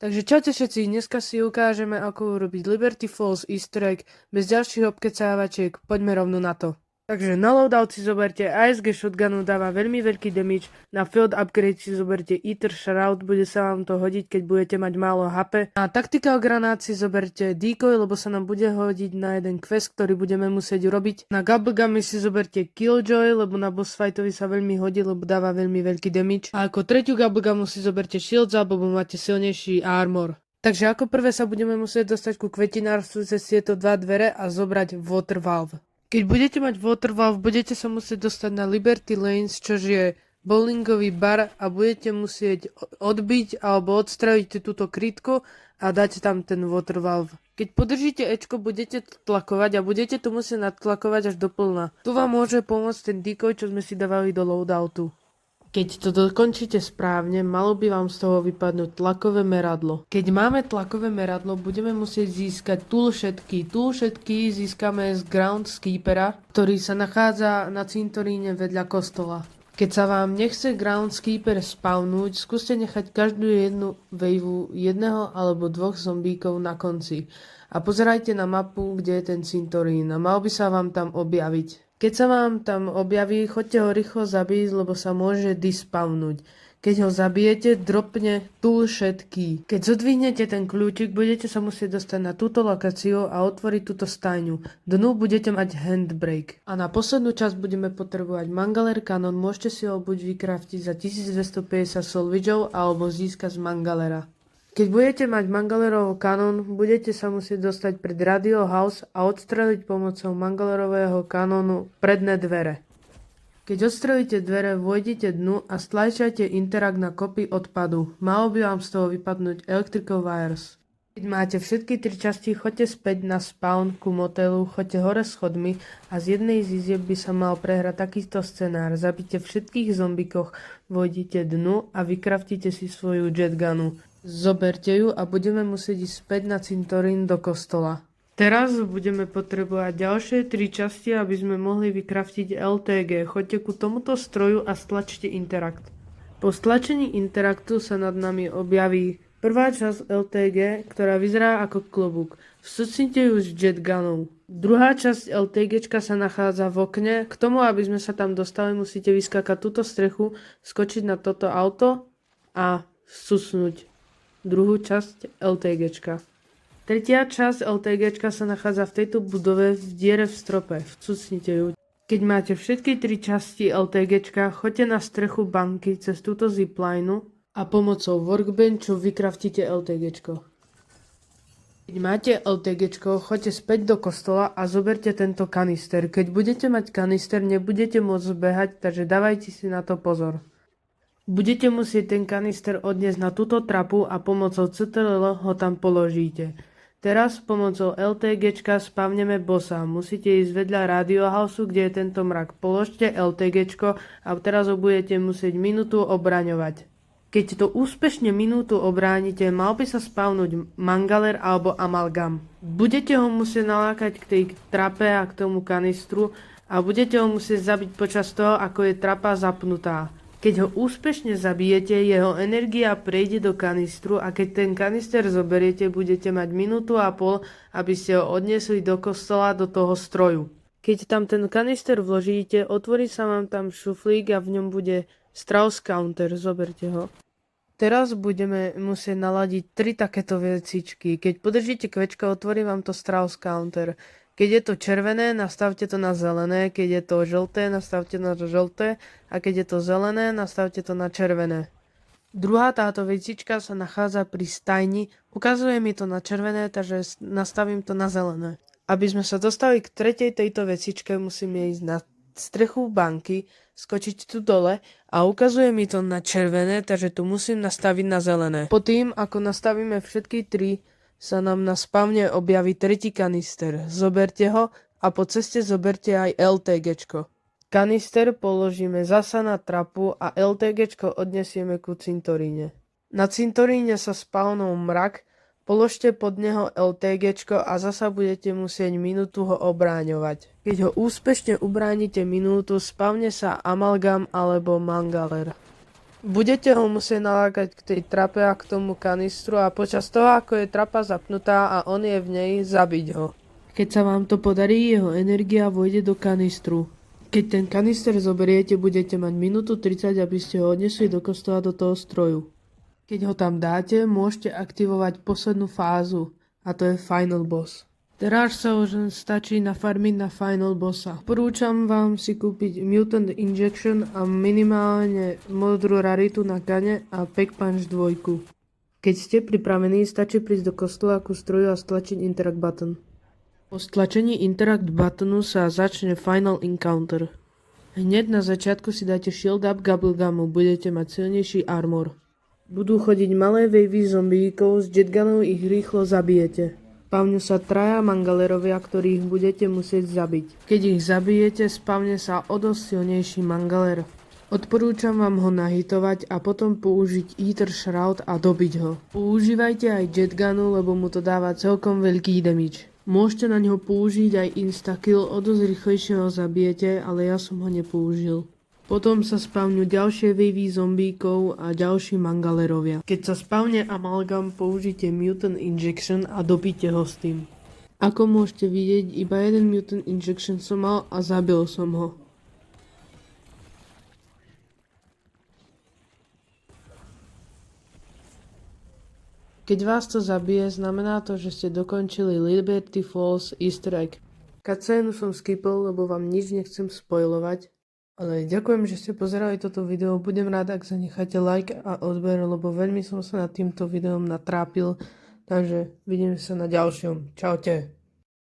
Takže čaute všetci, dneska si ukážeme, ako urobiť Liberty Falls Easter egg bez ďalších obkecávačiek, poďme rovno na to. Takže na loadout si zoberte ASG Shotgunu, dáva veľmi veľký damage, na field upgrade si zoberte Eater Shroud, bude sa vám to hodiť, keď budete mať málo HP. Na tactical granát si zoberte Decoy, lebo sa nám bude hodiť na jeden quest, ktorý budeme musieť urobiť. Na Gobblegummy si zoberte Killjoy, lebo na boss fightovi sa veľmi hodí, lebo dáva veľmi veľký damage. A ako tretiu Gobblegumu si zoberte Shields, lebo máte silnejší armor. Takže ako prvé sa budeme musieť dostať ku kvetinárstvu cez tieto dva dvere a zobrať Water Valve. Keď budete mať Water Valve, budete sa musieť dostať na Liberty Lanes, čo je bowlingový bar a budete musieť odbiť alebo odstraviť túto krytku a dať tam ten Water Valve. Keď podržíte Ečko, budete to tlakovať a budete to musieť nadtlakovať až do plna. Tu vám môže pomôcť ten decoy, čo sme si dávali do loadoutu. Keď to dokončíte správne, malo by vám z toho vypadnúť tlakové meradlo. Keď máme tlakové meradlo, budeme musieť získať tool všetky. Tool všetky získame z Groundskeepera, ktorý sa nachádza na cintoríne vedľa kostola. Keď sa vám nechce Groundskeeper spawnúť, skúste nechať každú jednu waveu jedného alebo dvoch zombíkov na konci. A pozerajte na mapu, kde je ten cintorín a mal by sa vám tam objaviť. Keď sa vám tam objaví, choďte ho rýchlo zabiť, lebo sa môže dispawnúť. Keď ho zabijete, dropne tool všetky. Keď zodvihnete ten kľúčik, budete sa musieť dostať na túto lokáciu a otvoriť túto stajňu. Dnu budete mať handbrake. A na poslednú časť budeme potrebovať Mangler Cannon. Môžete si ho buď vykraftiť za 1250 solvidžov alebo získať z Mangalera. Keď budete mať Mangalerovho kanón, budete sa musieť dostať pred Radio House a odstreliť pomocou Mangalerového kanónu predné dvere. Keď odstrelíte dvere, vojdite dnu a stlačajte interakt na kopy odpadu. Malo by vám z toho vypadnúť Electrical Wires. Keď máte všetky tri časti, choďte späť na spawn ku motelu, choďte hore schodmi a z jednej z izieb by sa mal prehrať takýto scenár. Zabite všetkých zombikoch, vojdite dnu a vykraftíte si svoju jetgunu. Zoberte ju a budeme musieť ísť späť na cintorín do kostola. Teraz budeme potrebovať ďalšie 3 časti, aby sme mohli vykraftiť LTG. Choďte ku tomuto stroju a stlačte interakt. Po stlačení interaktu sa nad nami objaví prvá časť LTG, ktorá vyzerá ako klobúk. Vsucnite ju s jetgunou. Druhá časť LTGčka sa nachádza v okne. K tomu, aby sme sa tam dostali, musíte vyskakať túto strechu, skočiť na toto auto a vsucnúť druhú časť LTGčka. Tretia časť LTGčka sa nachádza v tejto budove v diere v strope. Vcucnite ju. Keď máte všetky 3 časti LTGčka, choďte na strechu banky cez túto ziplineu a pomocou workbenchu vykraftíte LTGčko. Keď máte LTGčko, choďte späť do kostola a zoberte tento kanister. Keď budete mať kanister, nebudete môcť behať, takže dávajte si na to pozor. Budete musieť ten kanister odniesť na túto trapu a pomocou CTRL ho tam položíte. Teraz pomocou LTGčka spavneme bossa. Musíte ísť vedľa Radio Houseu, kde je tento mrak. Položte LTGčko a teraz ho budete musieť minútu obraňovať. Keď to úspešne minútu obránite, mal by sa spavnúť Mangaler alebo Amalgam. Budete ho musieť nalákať k tej trape a k tomu kanistru a budete ho musieť zabiť počas toho, ako je trapa zapnutá. Keď ho úspešne zabijete, jeho energia prejde do kanistru a keď ten kanister zoberiete, budete mať minútu a pol, aby ste ho odniesli do kostola, do toho stroju. Keď tam ten kanister vložíte, otvorí sa vám tam šuflík a v ňom bude Strauss Counter, zoberte ho. Teraz budeme musieť naladiť 3 takéto vecičky. Keď podržíte kvečka, otvorí vám to Strauss Counter. Keď je to červené, nastavte to na zelené, keď je to žlté, nastavte na žlté a keď je to zelené, nastavte to na červené. Druhá táto vecička sa nachádza pri stajni, ukazuje mi to na červené, takže nastavím to na zelené. Aby sme sa dostali k tretej tejto vecičke, musíme ísť na strechu banky, skočiť tu dole a ukazuje mi to na červené, takže tu musím nastaviť na zelené. Po tým, ako nastavíme všetky 3, sa nám na spavne objaví tretí kanister. Zoberte ho a po ceste zoberte aj LTGčko. Kanister položíme zasa na trapu a LTGčko odnesieme ku cintoríne. Na cintoríne sa spavnou mrak, položte pod neho LTGčko a zasa budete musieť minútu ho obráňovať. Keď ho úspešne ubránite minútu, spavne sa Amalgam alebo Mangaler. Budete ho musieť nalákať k tej trape a k tomu kanistru a počas toho, ako je trapa zapnutá a on je v nej, zabiť ho. Keď sa vám to podarí, jeho energia vojde do kanistru. Keď ten kanister zoberiete, budete mať minútu 30, aby ste ho odnesli do kostola do toho stroju. Keď ho tam dáte, môžete aktivovať poslednú fázu, a to je Final Boss. Teraz sa už stačí nafarmiť na Final Bossa. Porúčam vám si kúpiť Mutant Injection a minimálne modrú raritu na kane a Pack Punch 2. Keď ste pripravení, stačí prísť do kostola ku stroju a stlačiť Interact button. Po stlačení Interact buttonu sa začne Final Encounter. Hneď na začiatku si dáte Shield Up Gubblegumu, budete mať silnejší armor. Budú chodiť malé wavy zombíkov, s jetgunov ich rýchlo zabijete. Spavňu sa traja mangalerovia, ktorých budete musieť zabiť. Keď ich zabijete, spavne sa o dosť silnejší mangaler. Odporúčam vám ho nahitovať a potom použiť Ether Shroud a dobiť ho. Používajte aj jetgunu, lebo mu to dáva celkom veľký damage. Môžete na neho použiť aj instakill, o dosť rýchlejšie ho zabijete, ale ja som ho nepoužil. Potom sa spavňu ďalšie wavy zombíkov a ďalší mangalerovia. Keď sa spavne amalgam, použite Mutant Injection a dobíte ho s tým. Ako môžete vidieť, iba jeden Mutant Injection som mal a zabil som ho. Keď vás to zabije, znamená to, že ste dokončili Liberty Falls Easter egg. Cutscénu som skipol, lebo vám nič nechcem spoilovať. Ale ďakujem, že ste pozerali toto video, budem rád, ak zanecháte like a odber, lebo veľmi som sa nad týmto videom natrápil, takže vidíme sa na ďalšom. Čaute.